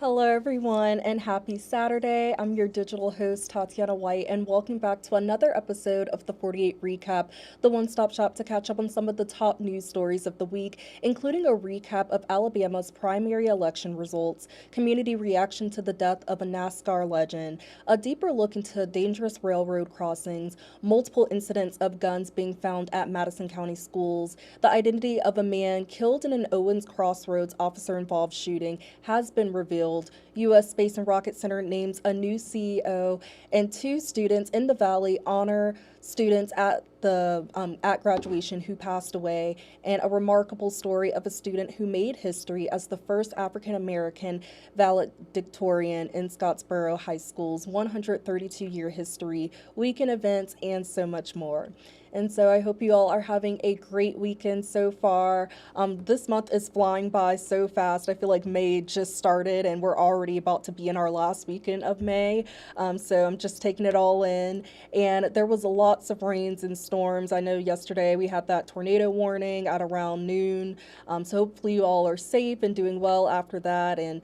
Hello, everyone, and happy Saturday. I'm your digital host, Tatyana White, and welcome back to another episode of the 48 Recap, the one-stop shop to catch up on some of the top news stories of the week, including a recap of Alabama's primary election results, community reaction to the death of a NASCAR legend, a deeper look into dangerous railroad crossings, multiple incidents of guns being found at Madison County schools, the identity of a man killed in an Owens Crossroads officer-involved shooting has been revealed. U.S. Space and Rocket Center names a new CEO, and two students in the Valley honor students at graduation who passed away, and a remarkable story of a student who made history as the first African American valedictorian in Scottsboro High School's 132-year history, weekend events, and so much more. And so I hope you all are having a great weekend so far. This month is flying by so fast. I feel like May just started and we're already about to be in our last weekend of May. So I'm just taking it all in. And there was lots of rains and storms. I know yesterday we had that tornado warning at around noon. So hopefully you all are safe and doing well after that. And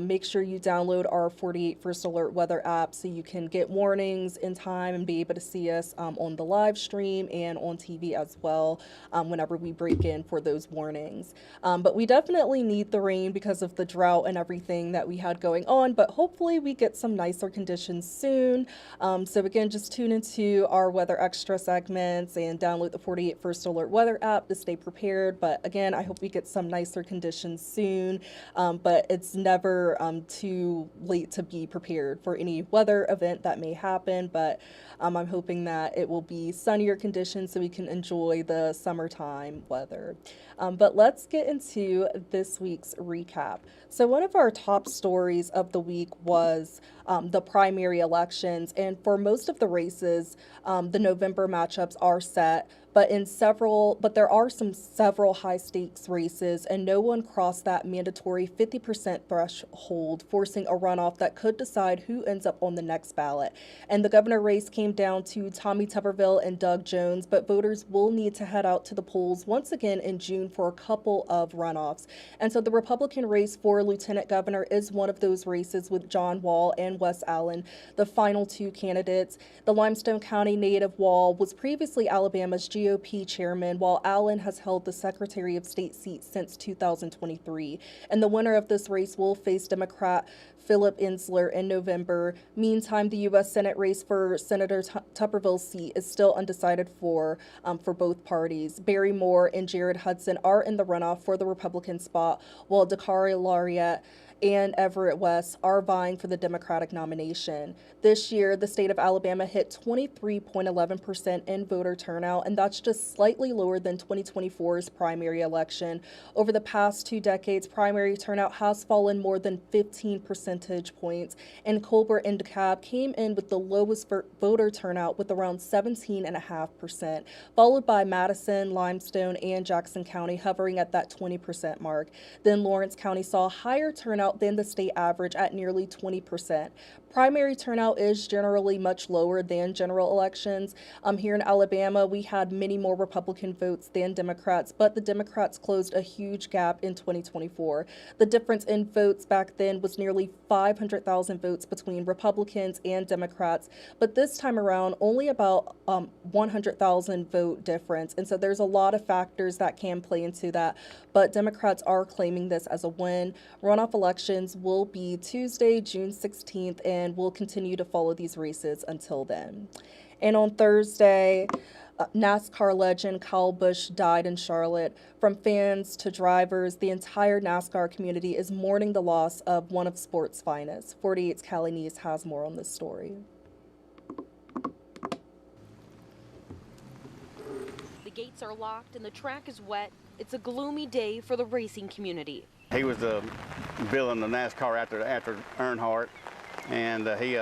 make sure you download our 48 First Alert weather app so you can get warnings in time and be able to see us on the live stream and on TV as well whenever we break in for those warnings. But we definitely need the rain because of the drought and everything that we had going on, but hopefully we get some nicer conditions soon. So again, just tune into our Weather Extra segments and download the 48 First Alert weather app to stay prepared. But again, I hope we get some nicer conditions soon, but it's never too late to be prepared for any weather event that may happen. But I'm hoping that it will be sunnier conditions so we can enjoy the summertime weather. But let's get into this week's recap. So one of our top stories of the week was the primary elections, and for most of the races, the November matchups are set. But there are several high stakes races, and no one crossed that mandatory 50% threshold, forcing a runoff that could decide who ends up on the next ballot. And the governor race came down to Tommy Tuberville and Doug Jones, but voters will need to head out to the polls once again in June for a couple of runoffs. And so the Republican race for lieutenant governor is one of those races with John Wall and Wes Allen, the final two candidates. The Limestone County native Wall was previously Alabama's GOP chairman, while Allen has held the Secretary of State seat since 2023. And the winner of this race will face Democrat Philip Insler in November. Meantime, the U.S. Senate race for Senator Tuberville's seat is still undecided for both parties. Barry Moore and Jared Hudson are in the runoff for the Republican spot, while Dakari Lariat and Everett West are vying for the Democratic nomination. This year, the state of Alabama hit 23.11% in voter turnout, and that's just slightly lower than 2024's primary election. Over the past 2 decades, primary turnout has fallen more than 15 percentage points, and Colbert and DeKalb came in with the lowest voter turnout with around 17.5%, followed by Madison, Limestone, and Jackson County hovering at that 20% mark. Then Lawrence County saw higher turnout than the state average at nearly 20%. Primary turnout is generally much lower than general elections. Here in Alabama, we had many more Republican votes than Democrats, but the Democrats closed a huge gap in 2024. The difference in votes back then was nearly 500,000 votes between Republicans and Democrats, but this time around, only about 100,000 vote difference. And so there's a lot of factors that can play into that, but Democrats are claiming this as a win. Runoff elections will be Tuesday, June 16th, and we'll continue to follow these races until then. And on Thursday, NASCAR legend Kyle Busch died in Charlotte. From fans to drivers, the entire NASCAR community is mourning the loss of one of sport's finest. 48's Callie Neese has more on this story. The gates are locked and the track is wet. It's a gloomy day for the racing community. He was building the NASCAR after Earnhardt, and he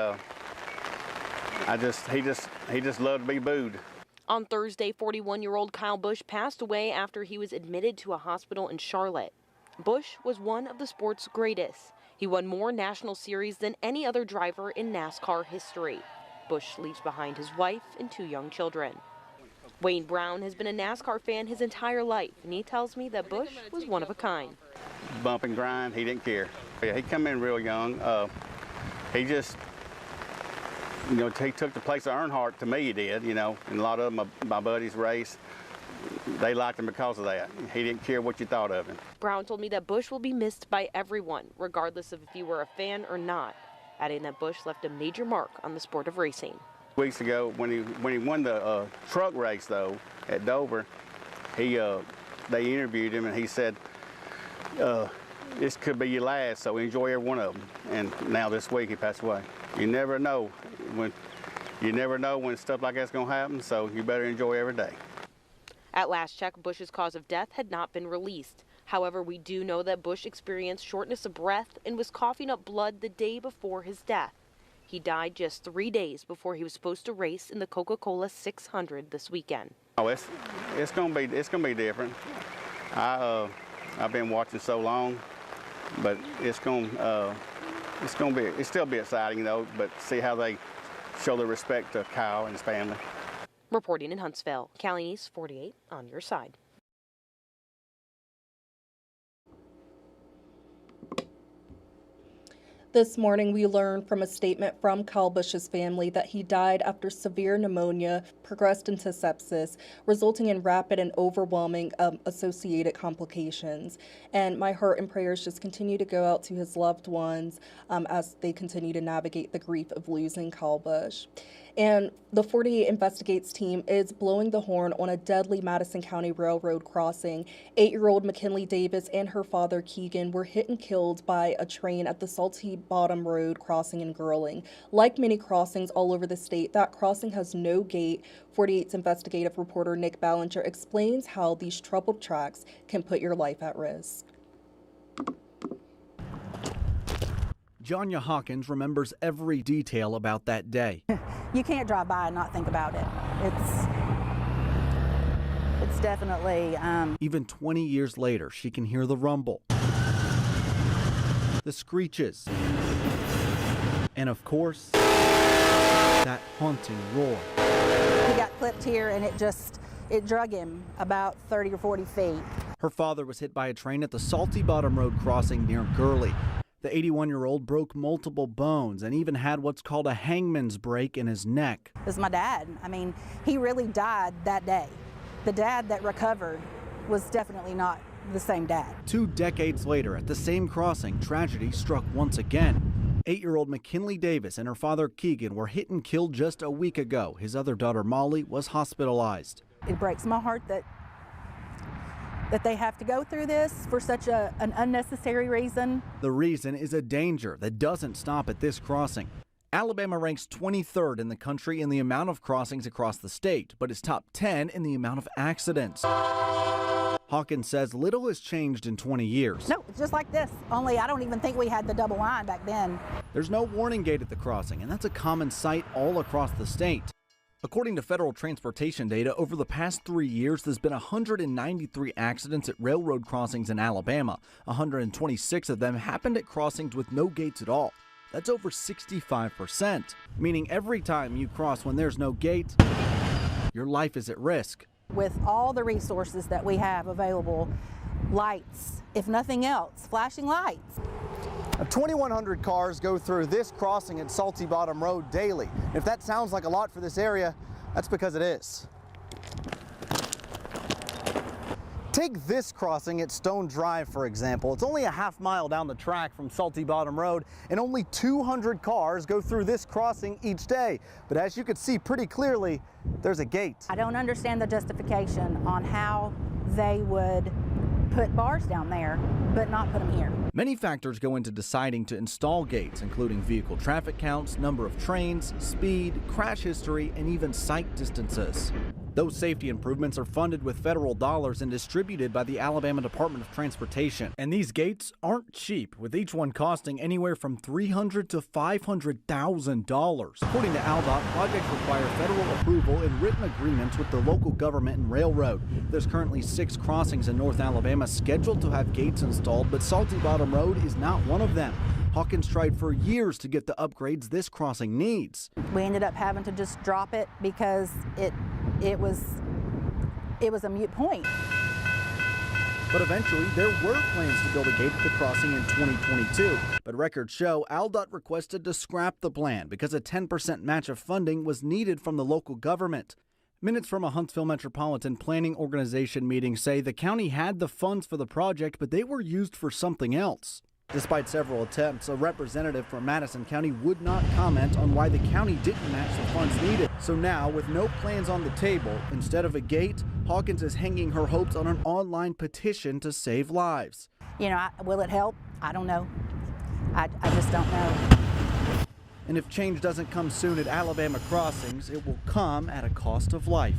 just loved to be booed. On Thursday, 41-year-old Kyle Busch passed away after he was admitted to a hospital in Charlotte. Busch was one of the sport's greatest. He won more national series than any other driver in NASCAR history. Busch leaves behind his wife and 2 young children. Wayne Brown has been a NASCAR fan his entire life, and he tells me that Busch was one of a kind. Bump and grind, he didn't care. Yeah, he come in real young. He just, he took the place of Earnhardt. To me, he did. And a lot of my buddies race. They liked him because of that. He didn't care what you thought of him. Brown told me that Bush will be missed by everyone, regardless of if you were a fan or not, adding that Bush left a major mark on the sport of racing. Weeks ago, when he won the truck race, though, at Dover, they interviewed him, and he said, this could be your last, so enjoy every one of them. And now this week he passed away. You never know when stuff like that's going to happen, so you better enjoy every day. At last check, Bush's cause of death had not been released. However, we do know that Bush experienced shortness of breath and was coughing up blood the day before his death. He died just 3 days before he was supposed to race in the Coca-Cola 600 this weekend. Oh, it's gonna be different. I've been watching so long, but it's still be exciting though. But see how they show their respect to Kyle and his family. Reporting in Huntsville, Cali News 48 on your side. This morning, we learned from a statement from Kyle Busch's family that he died after severe pneumonia progressed into sepsis, resulting in rapid and overwhelming associated complications. And my heart and prayers just continue to go out to his loved ones as they continue to navigate the grief of losing Kyle Busch. And the 48 Investigates team is blowing the horn on a deadly Madison County Railroad crossing. 8-year-old McKinley Davis and her father Keegan were hit and killed by a train at the Salty Bottom Road crossing in Girling. Like many crossings all over the state, that crossing has no gate. 48's investigative reporter Nick Ballinger explains how these troubled tracks can put your life at risk. Janya Hawkins remembers every detail about that day. You can't drive by and not think about it. It's definitely... Even 20 years later, she can hear the rumble, the screeches, and of course, that haunting roar. He got clipped here and it drug him about 30 or 40 feet. Her father was hit by a train at the Salty Bottom Road crossing near Gurley. The 81-year-old broke multiple bones and even had what's called a hangman's break in his neck. It was my dad. I mean, he really died that day. The dad that recovered was definitely not the same dad. 2 decades later, at the same crossing, tragedy struck once again. 8-year-old McKinley Davis and her father Keegan were hit and killed just a week ago. His other daughter Molly was hospitalized. It breaks my heart that they have to go through this for such an unnecessary reason. The reason is a danger that doesn't stop at this crossing. Alabama ranks 23rd in the country in the amount of crossings across the state, but is top 10 in the amount of accidents. Hawkins says little has changed in 20 years. No, it's just like this, only I don't even think we had the double line back then. There's no warning gate at the crossing, and that's a common sight all across the state. According to federal transportation data, over the past 3 years, there's been 193 accidents at railroad crossings in Alabama. 126 of them happened at crossings with no gates at all. That's over 65%, meaning every time you cross when there's no gate, your life is at risk. With all the resources that we have available, lights, if nothing else, flashing lights. 2,100 cars go through this crossing at Salty Bottom Road daily. If that sounds like a lot for this area, that's because it is. Take this crossing at Stone Drive, for example. It's only a half mile down the track from Salty Bottom Road, and only 200 cars go through this crossing each day. But as you can see pretty clearly, there's a gate. I don't understand the justification on how they would put bars down there, but not put them here. Many factors go into deciding to install gates, including vehicle traffic counts, number of trains, speed, crash history, and even sight distances. Those safety improvements are funded with federal dollars and distributed by the Alabama Department of Transportation. And these gates aren't cheap, with each one costing anywhere from $300,000 to $500,000. According to ALDOT, projects require federal approval and written agreements with the local government and railroad. There's currently 6 crossings in North Alabama scheduled to have gates installed, but Salty Bottom Road is not one of them. Hawkins tried for years to get the upgrades this crossing needs. We ended up having to just drop it because it was a moot point. But eventually, there were plans to build a gate at the crossing in 2022. But records show AlDOT requested to scrap the plan because a 10% match of funding was needed from the local government. Minutes from a Huntsville Metropolitan Planning Organization meeting say the county had the funds for the project, but they were used for something else. Despite several attempts, a representative from Madison County would not comment on why the county didn't match the funds needed. So now, with no plans on the table, instead of a gate, Hawkins is hanging her hopes on an online petition to save lives. You know, will it help? I don't know. I just don't know. And if change doesn't come soon at Alabama crossings, it will come at a cost of life.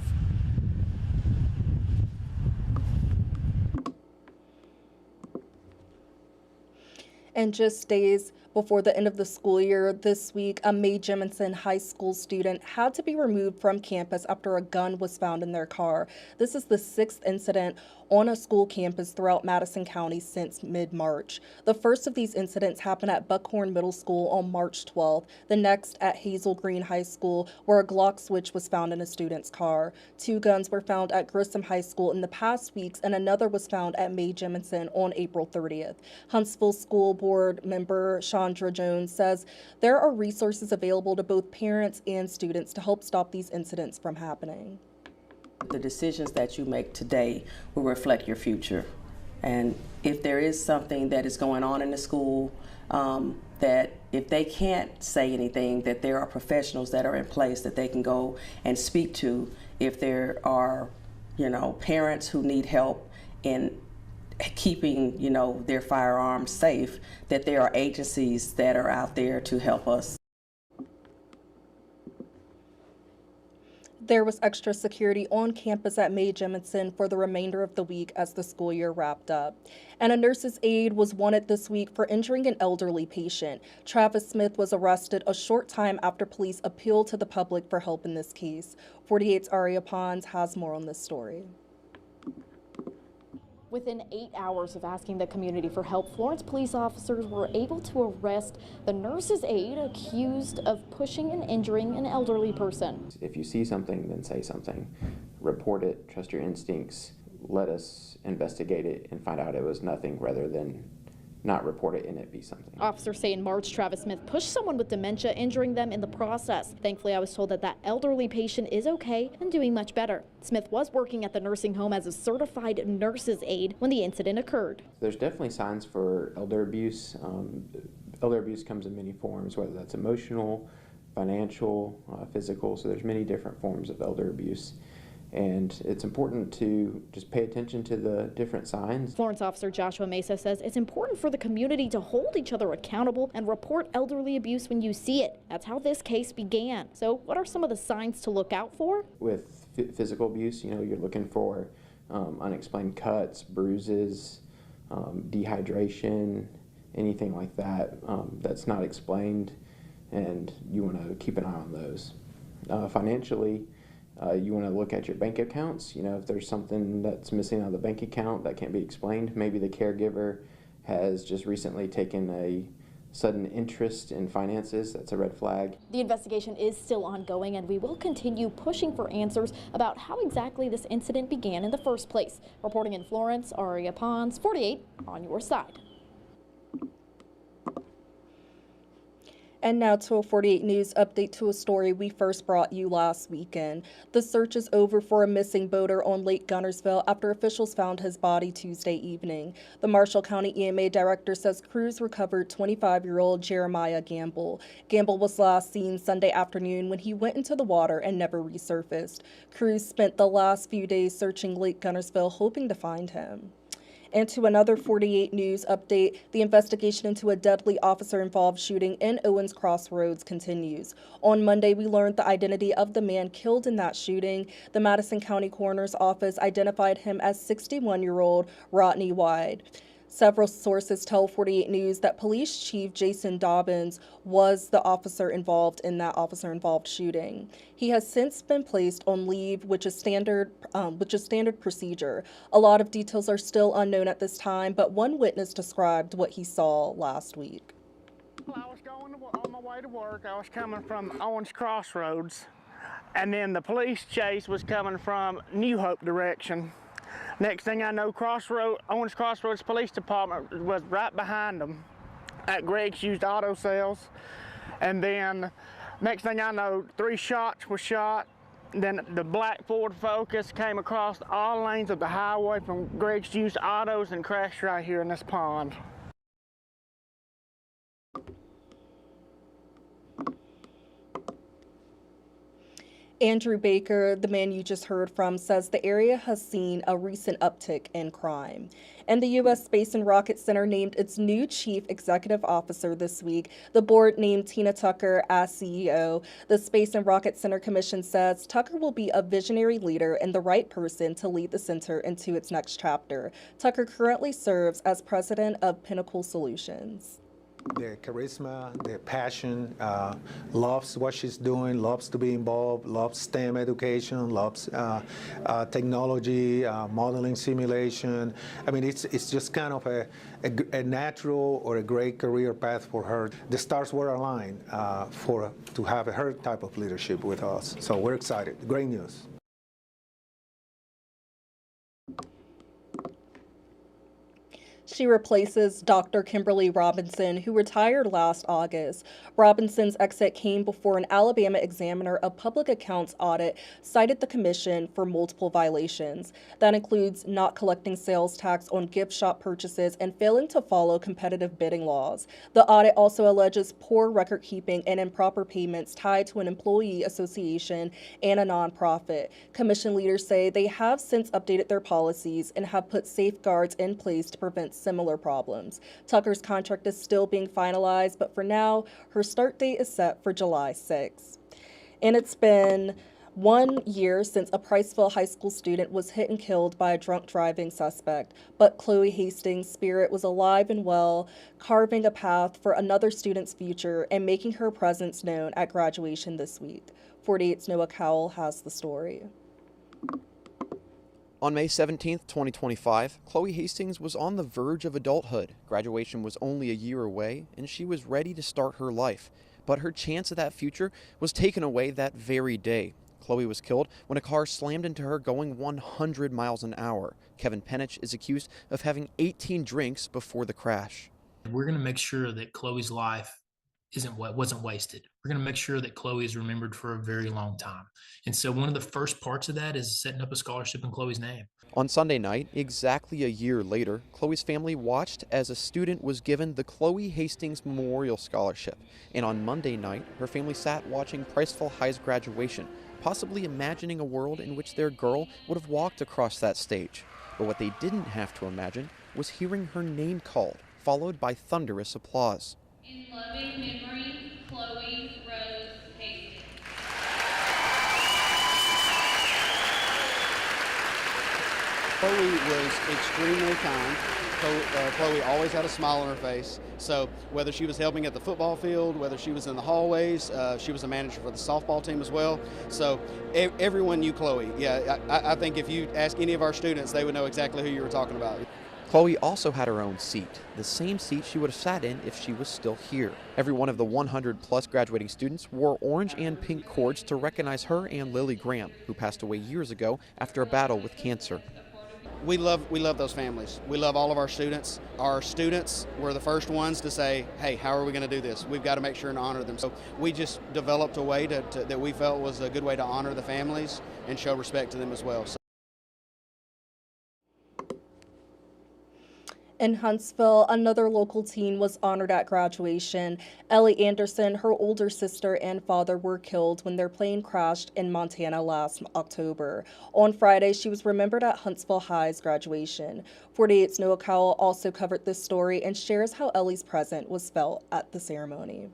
And just days before the end of the school year this week, a Mae Jemison High School student had to be removed from campus after a gun was found in their car. This is the 6th incident on a school campus throughout Madison County since mid-March. The first of these incidents happened at Buckhorn Middle School on March 12th, the next at Hazel Green High School, where a Glock switch was found in a student's car. 2 guns were found at Grissom High School in the past weeks, and another was found at Mae Jemison on April 30th. Huntsville School Board member Chandra Jones says there are resources available to both parents and students to help stop these incidents from happening. The decisions that you make today will reflect your future. And if there is something that is going on in the school, that if they can't say anything, that there are professionals that are in place that they can go and speak to. If there are, parents who need help in keeping, their firearms safe, that there are agencies that are out there to help us. There was extra security on campus at Mae Jemison for the remainder of the week as the school year wrapped up. And a nurse's aide was wanted this week for injuring an elderly patient. Travis Smith was arrested a short time after police appealed to the public for help in this case. 48's Aria Pons has more on this story. Within 8 hours of asking the community for help, Florence police officers were able to arrest the nurse's aide accused of pushing and injuring an elderly person. If you see something, then say something. Report it, trust your instincts, let us investigate it and find out it was nothing rather than not report it and it be something. Officers say in March, Travis Smith pushed someone with dementia, injuring them in the process. Thankfully, I was told that elderly patient is okay and doing much better. Smith was working at the nursing home as a certified nurse's aide when the incident occurred. There's definitely signs for elder abuse. Elder abuse comes in many forms, whether that's emotional, financial, physical, so there's many different forms of elder abuse. And it's important to just pay attention to the different signs. Florence Officer Joshua Mesa says it's important for the community to hold each other accountable and report elderly abuse when you see it. That's how this case began. So what are some of the signs to look out for? With physical abuse, you're looking for unexplained cuts, bruises, dehydration, anything like that that's not explained, and you want to keep an eye on those. Financially, you want to look at your bank accounts. If there's something that's missing out of the bank account that can't be explained, maybe the caregiver has just recently taken a sudden interest in finances. That's a red flag. The investigation is still ongoing, and we will continue pushing for answers about how exactly this incident began in the first place. Reporting in Florence, Aria Pons, 48 on your side. And now to a 48 News update to a story we first brought you last weekend. The search is over for a missing boater on Lake Guntersville after officials found his body Tuesday evening. The Marshall County EMA director says crews recovered 25-year-old Jeremiah Gamble. Gamble was last seen Sunday afternoon when he went into the water and never resurfaced. Crews spent the last few days searching Lake Guntersville, hoping to find him. And to another 48 News update, the investigation into a deadly officer-involved shooting in Owens Crossroads continues. On Monday, we learned the identity of the man killed in that shooting. The Madison County Coroner's Office identified him as 61-year-old Rodney White. Several sources tell 48 News that Police Chief Jason Dobbins was the officer involved in that officer-involved shooting. He has since been placed on leave, which is standard procedure. A lot of details are still unknown at this time, but one witness described what he saw last week. Well, I was going on my way to work. I was coming from Owens Crossroads, and then the police chase was coming from New Hope direction. Next thing I know, Orange Crossroads Police Department was right behind them at Greg's Used Auto Sales. And then next thing I know, 3 shots were shot. Then the black Ford Focus came across all lanes of the highway from Greg's Used Autos and crashed right here in this pond. Andrew Baker, the man you just heard from, says the area has seen a recent uptick in crime. And the U.S. Space and Rocket Center named its new chief executive officer this week. The board named Tina Tucker as CEO. The Space and Rocket Center Commission says Tucker will be a visionary leader and the right person to lead the center into its next chapter. Tucker currently serves as president of Pinnacle Solutions. Their charisma, their passion, loves what she's doing, loves to be involved, loves STEM education, loves technology, modeling simulation. I mean, it's just kind of a natural or a great career path for her. The stars were aligned to have her type of leadership with us. So we're excited. Great news. She replaces Dr. Kimberly Robinson, who retired last August. Robinson's exit came before an Alabama examiner of public accounts audit cited the commission for multiple violations. That includes not collecting sales tax on gift shop purchases and failing to follow competitive bidding laws. The audit also alleges poor record keeping and improper payments tied to an employee association and a nonprofit. Commission leaders say they have since updated their policies and have put safeguards in place to prevent similar problems. Tucker's contract is still being finalized, but for now, her start date is set for July 6th. And it's been 1 year since a Priceville High School student was hit and killed by a drunk driving suspect, but Chloe Hastings' spirit was alive and well, carving a path for another student's future and making her presence known at graduation this week. 48's Noah Cowell has the story. On May 17, 2025, Chloe Hastings was on the verge of adulthood. Graduation was only a year away, and she was ready to start her life. But her chance at that future was taken away that very day. Chloe was killed when a car slammed into her going 100 miles an hour. Kevin Penich is accused of having 18 drinks before the crash. We're going to make sure that Chloe's life wasn't wasted. We're going to make sure that Chloe is remembered for a very long time. And so one of the first parts of that is setting up a scholarship in Chloe's name. On Sunday night, exactly a year later, Chloe's family watched as a student was given the Chloe Hastings Memorial Scholarship. And on Monday night, her family sat watching Priceville High's graduation, possibly imagining a world in which their girl would have walked across that stage. But what they didn't have to imagine was hearing her name called, followed by thunderous applause. In loving memory, Chloe Rose Hastings. Chloe was extremely kind. Chloe always had a smile on her face. So whether she was helping at the football field, whether she was in the hallways, she was a manager for the softball team as well. So everyone knew Chloe. Yeah, I think if you ask any of our students, they would know exactly who you were talking about. Chloe also had her own seat, the same seat she would have sat in if she was still here. Every one of the 100-plus graduating students wore orange and pink cords to recognize her and Lily Graham, who passed away years ago after a battle with cancer. We love those families. We love all of our students. Our students were the first ones to say, hey, how are we going to do this? We've got to make sure and honor them. So we just developed a way that we felt was a good way to honor the families and show respect to them as well. So in Huntsville, another local teen was honored at graduation. Ellie Anderson, her older sister and father were killed when their plane crashed in Montana last October. On Friday, she was remembered at Huntsville High's graduation. 48's Noah Cowell also covered this story and shares how Ellie's presence was felt at the ceremony.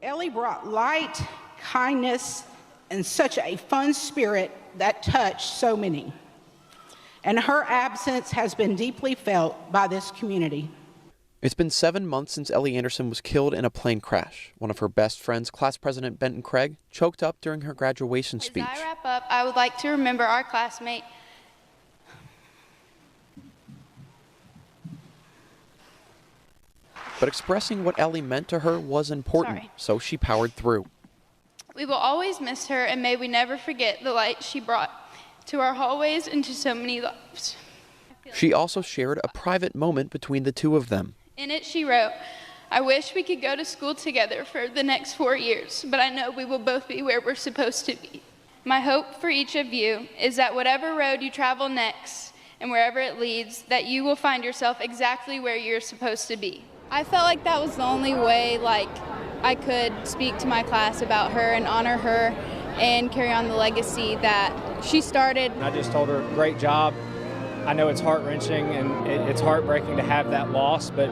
Ellie brought light, kindness, and such a fun spirit that touched so many. And her absence has been deeply felt by this community. It's been 7 months since Ellie Anderson was killed in a plane crash. One of her best friends, class president Benton Craig, choked up during her graduation speech. As I wrap up, I would like to remember our classmate. But expressing what Ellie meant to her was important, so she powered through. We will always miss her, and may we never forget the light she brought to our hallways, and to so many lives. She also shared a private moment between the two of them. In it, she wrote, "I wish we could go to school together for the next 4 years, but I know we will both be where we're supposed to be. My hope for each of you is that whatever road you travel next and wherever it leads, that you will find yourself exactly where you're supposed to be." I felt like that was the only way I could speak to my class about her and honor her and carry on the legacy that she started. I just told her, great job. I know it's heart-wrenching and it's heartbreaking to have that loss, but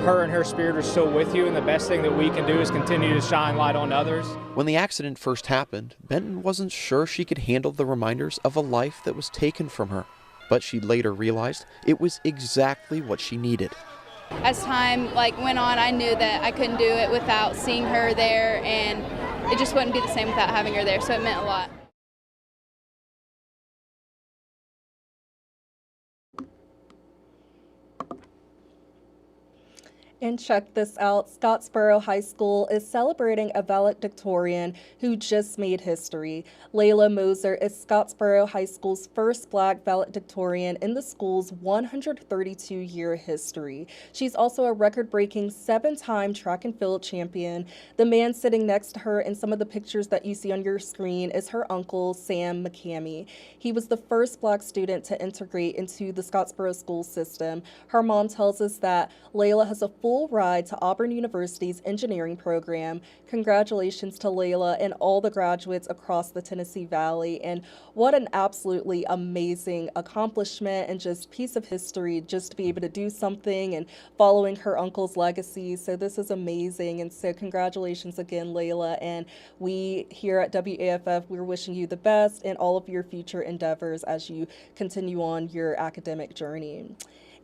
her and her spirit are still with you, and the best thing that we can do is continue to shine light on others. When the accident first happened, Benton wasn't sure she could handle the reminders of a life that was taken from her, but she later realized it was exactly what she needed. As time went on, I knew that I couldn't do it without seeing her there, and it just wouldn't be the same without having her there, so it meant a lot. And check this out, Scottsboro High School is celebrating a valedictorian who just made history. Layla Moser is Scottsboro High School's first Black valedictorian in the school's 132-year history. She's also a record-breaking 7-time track and field champion. The man sitting next to her in some of the pictures that you see on your screen is her uncle, Sam McCamey. He was the first Black student to integrate into the Scottsboro school system. Her mom tells us that Layla has a full ride to Auburn University's engineering program. Congratulations to Layla and all the graduates across the Tennessee Valley. And what an absolutely amazing accomplishment and just piece of history just to be able to do something and following her uncle's legacy. So this is amazing. And so congratulations again, Layla. And we here at WAFF, we're wishing you the best in all of your future endeavors as you continue on your academic journey.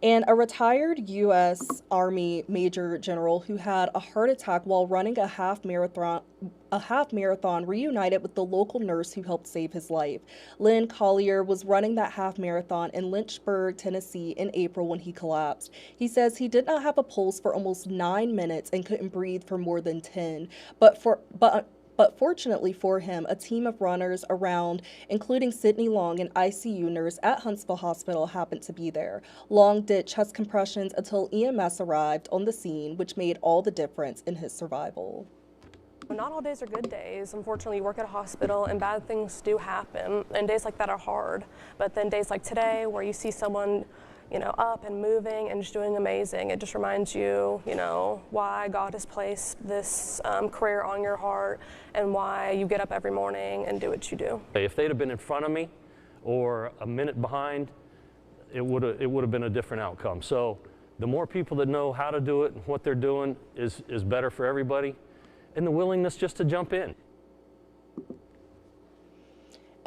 And a retired U.S. Army Major General who had a heart attack while running a half marathon reunited with the local nurse who helped save his life. Lynn Collier was running that half marathon in Lynchburg, Tennessee in April when he collapsed. He says he did not have a pulse for almost 9 minutes and couldn't breathe for more than 10. But fortunately for him, a team of runners around, including Sydney Long, an ICU nurse at Huntsville Hospital, happened to be there. Long did chest compressions until EMS arrived on the scene, which made all the difference in his survival. Not all days are good days. Unfortunately, you work at a hospital and bad things do happen, and days like that are hard. But then days like today where you see someone up and moving and just doing amazing. It just reminds you, why God has placed this career on your heart and why you get up every morning and do what you do. If they'd have been in front of me or a minute behind, it would have been a different outcome. So the more people that know how to do it and what they're doing is better for everybody, and the willingness just to jump in.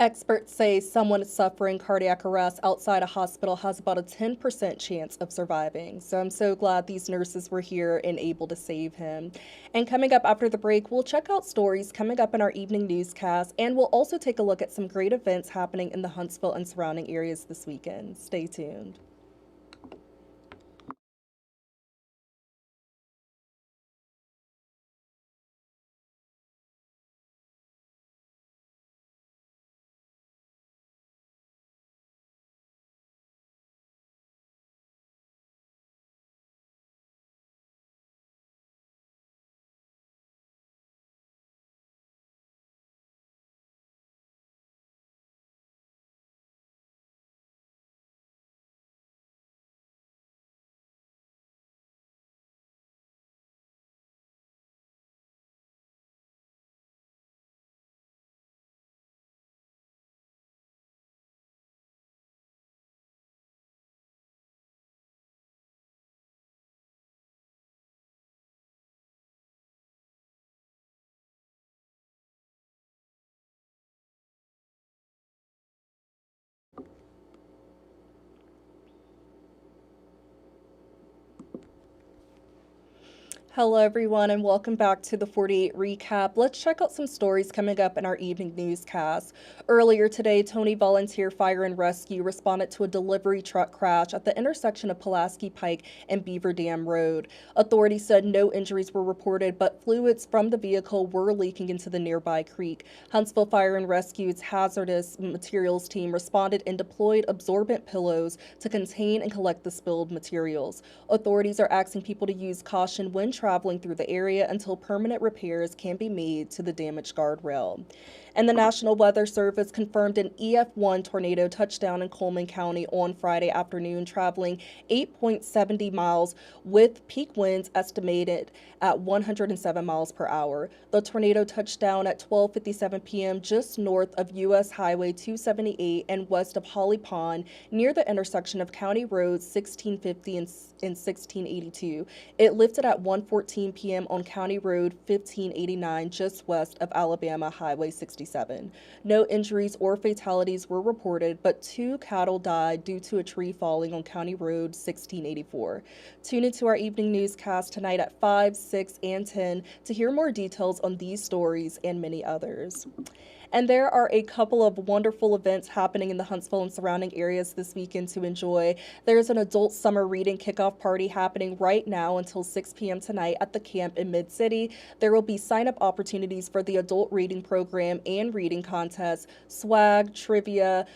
Experts say someone suffering cardiac arrest outside a hospital has about a 10% chance of surviving. So I'm so glad these nurses were here and able to save him. And coming up after the break, we'll check out stories coming up in our evening newscast, and we'll also take a look at some great events happening in the Huntsville and surrounding areas this weekend. Stay tuned. Hello, everyone, and welcome back to the 48 Recap. Let's check out some stories coming up in our evening newscast. Earlier today, Tony Volunteer Fire and Rescue responded to a delivery truck crash at the intersection of Pulaski Pike and Beaver Dam Road. Authorities said no injuries were reported, but fluids from the vehicle were leaking into the nearby creek. Huntsville Fire and Rescue's hazardous materials team responded and deployed absorbent pillows to contain and collect the spilled materials. Authorities are asking people to use caution when traveling through the area until permanent repairs can be made to the damaged guardrail. And the National Weather Service confirmed an EF1 tornado touchdown in Coleman County on Friday afternoon, traveling 8.70 miles with peak winds estimated at 107 miles per hour. The tornado touched down at 12:57 p.m. just north of U.S. Highway 278 and west of Holly Pond, near the intersection of County Roads 1650 and 1682. It lifted at 1:14 p.m. on County Road 1589, just west of Alabama Highway 67. No injuries or fatalities were reported, but 2 cattle died due to a tree falling on County Road 1684. Tune into our evening newscast tonight at 5, 6, and 10 to hear more details on these stories and many others. And there are a couple of wonderful events happening in the Huntsville and surrounding areas this weekend to enjoy. There's an adult summer reading kickoff party happening right now until 6 p.m. tonight at the camp in Mid-City. There will be sign-up opportunities for the adult reading program and reading contest, swag, trivia,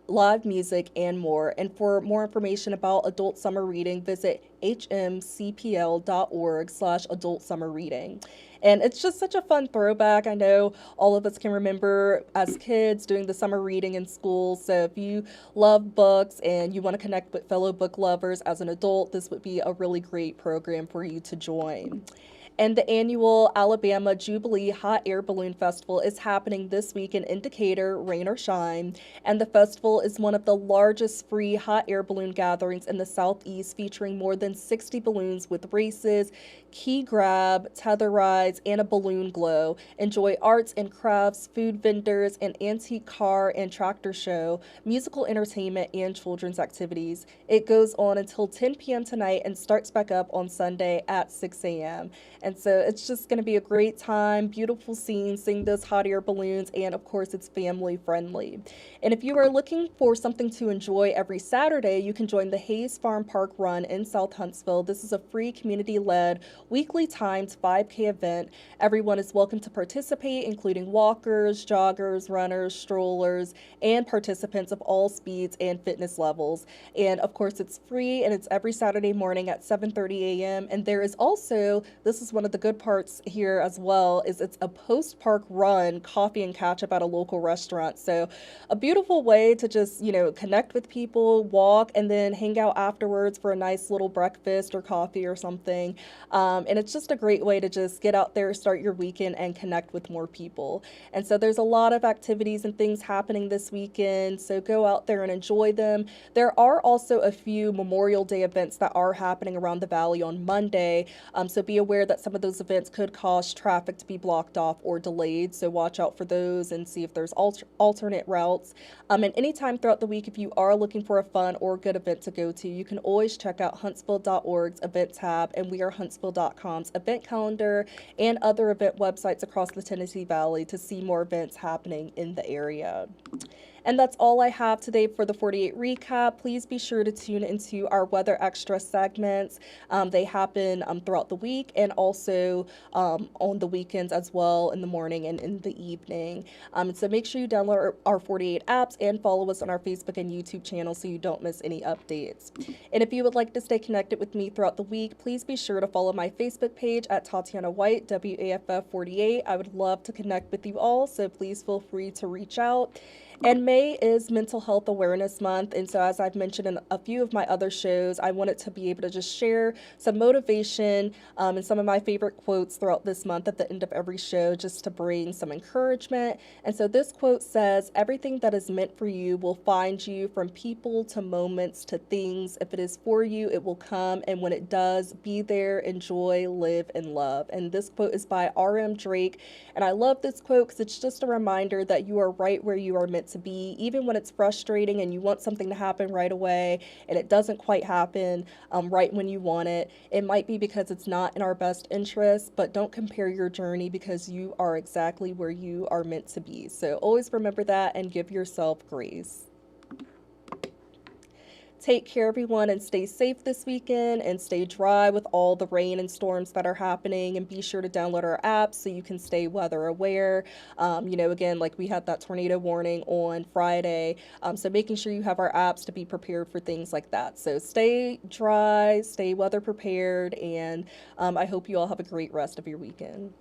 live music, and more. And for more information about adult summer reading, visit hmcpl.org/adult summer reading. And it's just such a fun throwback. I know all of us can remember as kids doing the summer reading in school. So if you love books and you want to connect with fellow book lovers as an adult, this would be a really great program for you to join. And the annual Alabama Jubilee Hot Air Balloon Festival is happening this week in Indicator, rain or shine. And the festival is one of the largest free hot air balloon gatherings in the Southeast, featuring more than 60 balloons with races, key grab, tether rides, and a balloon glow. Enjoy arts and crafts, food vendors, an antique car and tractor show, musical entertainment, and children's activities. It goes on until 10 p.m. tonight and starts back up on Sunday at 6 a.m. And so it's just going to be a great time, beautiful scenes, seeing those hot air balloons, and of course it's family friendly. And if you are looking for something to enjoy every Saturday, you can join the Hayes Farm Park Run in South Huntsville. This is a free community-led, weekly timed 5K event. Everyone is welcome to participate, including walkers, joggers, runners, strollers, and participants of all speeds and fitness levels. And of course it's free, and it's every Saturday morning at 7:30 a.m. And there is also, this is one of the good parts here as well, is it's a post-park run coffee and catch up at a local restaurant. So a beautiful way to just, connect with people, walk, and then hang out afterwards for a nice little breakfast or coffee or something. And it's just a great way to just get out there, start your weekend, and connect with more people. And so there's a lot of activities and things happening this weekend, so go out there and enjoy them. There are also a few Memorial Day events that are happening around the valley on Monday, so be aware that some of those events could cause traffic to be blocked off or delayed, so watch out for those and see if there's alternate routes. And anytime throughout the week, if you are looking for a fun or good event to go to, you can always check out huntsville.org's event tab, and we are huntsville.com's event calendar and other event websites across the Tennessee Valley to see more events happening in the area. And that's all I have today for the 48 recap. Please be sure to tune into our Weather Extra segments. They happen throughout the week and also on the weekends as well, in the morning and in the evening. So make sure you download our 48 apps and follow us on our Facebook and YouTube channel so you don't miss any updates. And if you would like to stay connected with me throughout the week, please be sure to follow my Facebook page at Tatyana White, WAFF 48. I would love to connect with you all, so please feel free to reach out. And May is Mental Health Awareness Month, and so as I've mentioned in a few of my other shows, I wanted to be able to just share some motivation and some of my favorite quotes throughout this month at the end of every show, just to bring some encouragement. And so this quote says, "Everything that is meant for you will find you, from people to moments to things. If it is for you, it will come, and when it does, be there, enjoy, live, and love." And this quote is by R.M. Drake, and I love this quote because it's just a reminder that you are right where you are meant to be, even when it's frustrating and you want something to happen right away and it doesn't quite happen right when you want it. It might be because it's not in our best interest, but don't compare your journey because you are exactly where you are meant to be. So always remember that and give yourself grace. Take care, everyone, and stay safe this weekend and stay dry with all the rain and storms that are happening. And be sure to download our app so you can stay weather aware. Again, like we had that tornado warning on Friday. So making sure you have our apps to be prepared for things like that. So stay dry, stay weather prepared, and I hope you all have a great rest of your weekend.